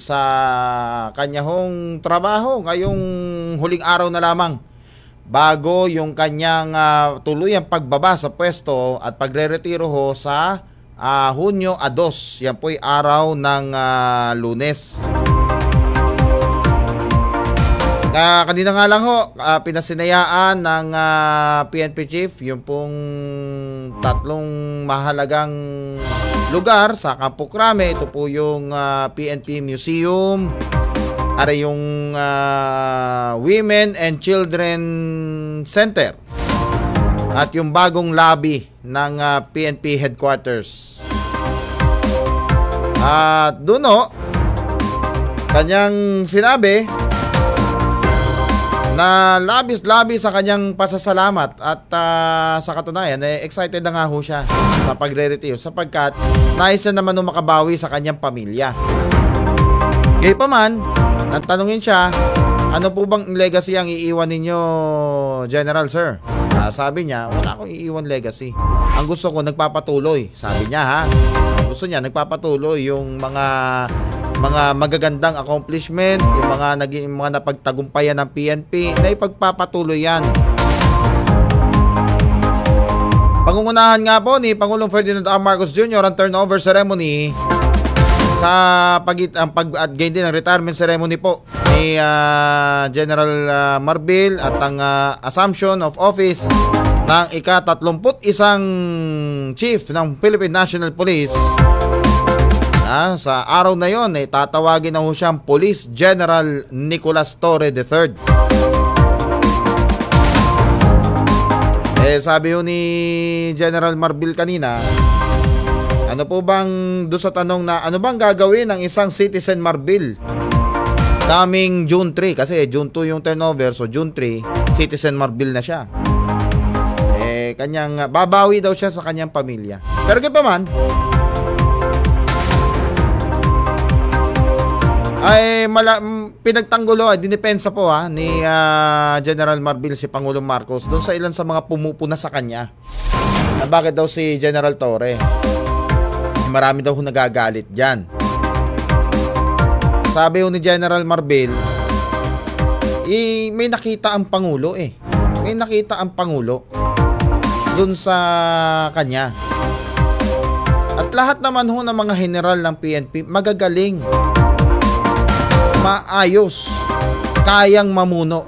sa kanya hong trabaho ngayong huling araw na lamang bago yung kanyang tuluyang pagbaba sa pwesto at pagre-retiro ho sa Hunyo 2. Yan po'y araw ng Lunes. Kanina nga lang ho, pinasinayaan ng PNP chief yung pong tatlong mahalagang lugar sa Campo Crame. Ito po yung PNP Museum, yung Women and Children Center, at yung bagong lobby ng PNP headquarters. At doon ho, kanyang sinabi na labis-labis sa kanyang pasasalamat at sa katunayan, excited na nga ho siya sa pagre-retiro sapagkat nais na naman makabawi sa kanyang pamilya. Gayunpaman, nang tanungin siya, ano po bang legacy ang iiwan ninyo, General Sir? Sabi niya, wala akong iiwan legacy. Ang gusto ko, nagpapatuloy. Sabi niya ha, ang gusto niya, nagpapatuloy yung mga magagandang accomplishment, yung mga napagtagumpayan ng PNP, na ipagpapatuloy yan. Pangungunahan nga po ni Pangulong Ferdinand R. Marcos Jr. ang turnover ceremony sa at gain din ang retirement ceremony po ni General Marbil at ang assumption of office ng ika-31 chief ng Philippine National Police. Sa araw na yon ay tatawagin na ho siyang Police General Nicolas Torre III. Sabi ho ni General Marbil kanina, ano po bang doon sa tanong na ano bang gagawin ng isang citizen Marbil kaming June 3, kasi June 2 yung turnover, so June 3 citizen Marbil na siya. Kanyang babawi daw siya sa kanyang pamilya. Pero kaya pa man ay pinagtanggulo, dinipensa po ni General Marbil si Pangulong Marcos doon sa ilan sa mga pumupuna sa kanya na bakit daw si General Torre, marami daw nagagalit dyan. Sabi ni General Marbil, may nakita ang Pangulo may nakita ang Pangulo doon sa kanya. At lahat naman ho ng mga general ng PNP magagaling, maayos, kayang mamuno.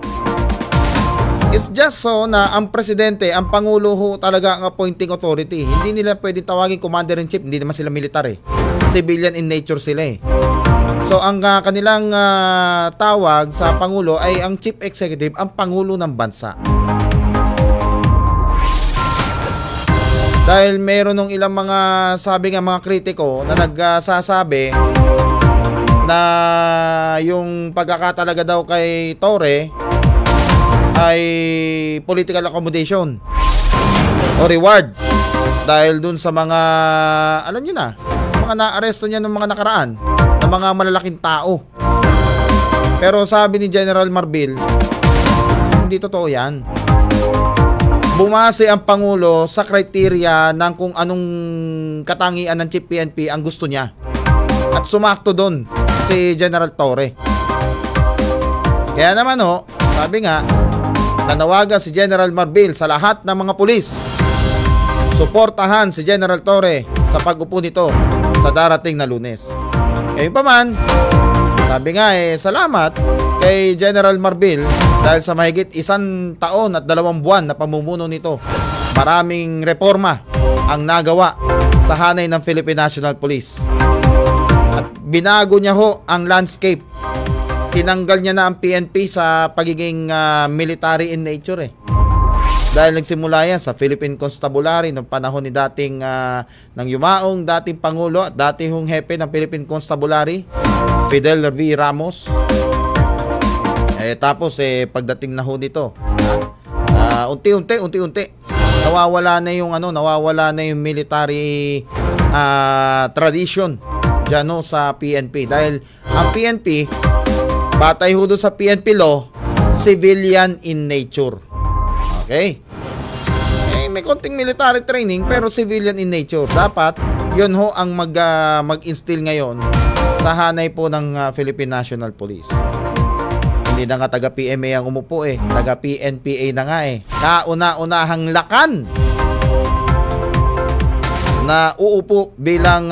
It's just so na ang presidente, ang Pangulo ho talaga ang appointing authority. Hindi nila pwedeng tawagin commander-in-chief, hindi naman sila militar civilian in nature sila So ang kanilang tawag sa Pangulo ay ang chief executive, ang Pangulo ng bansa. Dahil meron ng ilang mga sabi nga mga kritiko na nagsasabi na yung pagkakatalaga daw kay Torre ay political accommodation o reward dahil dun sa mga, alam nyo na, mga na-aresto niya ng mga nakaraan ng mga malalaking tao. Pero sabi ni General Marbil, hindi totoo yan. Bumase ang Pangulo sa kriteria ng kung anong katangian ng Chief PNP ang gusto niya. At sumakto doon si General Torre. Kaya naman sabi nga, nanawagan si General Marbil sa lahat ng mga pulis, suportahan si General Torre sa pag-upo nito sa darating na Lunes. Ngayon pa man, sabi nga salamat kay General Marbil dahil sa mahigit 1 taon at 2 buwan na pamumuno nito, maraming reforma ang nagawa sa hanay ng Philippine National Police. At binago niya ang landscape. Tinanggal niya na ang PNP sa pagiging military in nature Dahil nagsimula yan sa Philippine Constabulary noong panahon ni dating ng yumaong dating Pangulo at dating hepe ng Philippine Constabulary, Fidel V. Ramos. Tapos pagdating na nito, unti-unti nawawala na yung military tradition diyan sa PNP dahil ang PNP batay ho doon sa PNP law, civilian in nature. Okay? May konting military training pero civilian in nature. Dapat yun ang mag-instill ngayon sa hanay po ng Philippine National Police. Hindi na nga taga PMA ang umupo taga PNPA na nga Kauna-unahang lakan na uupo bilang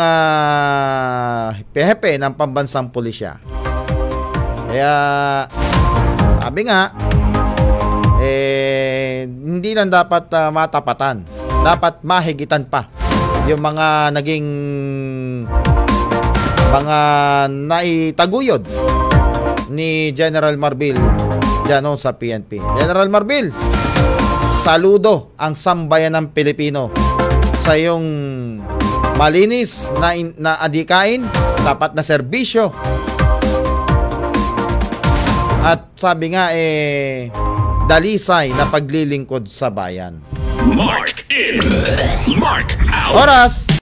PHP ng pambansang pulisya. Kaya sabi nga hindi lang dapat matapatan, dapat mahigitan pa yung mga naging mga naitaguyod ni General Marbil dyan sa PNP. General Marbil, saludo ang sambayan ng Pilipino sa iyong malinis na adikain, tapat na serbisyo. At sabi nga dalisay na paglilingkod sa bayan. Mark in, Mark out. Oras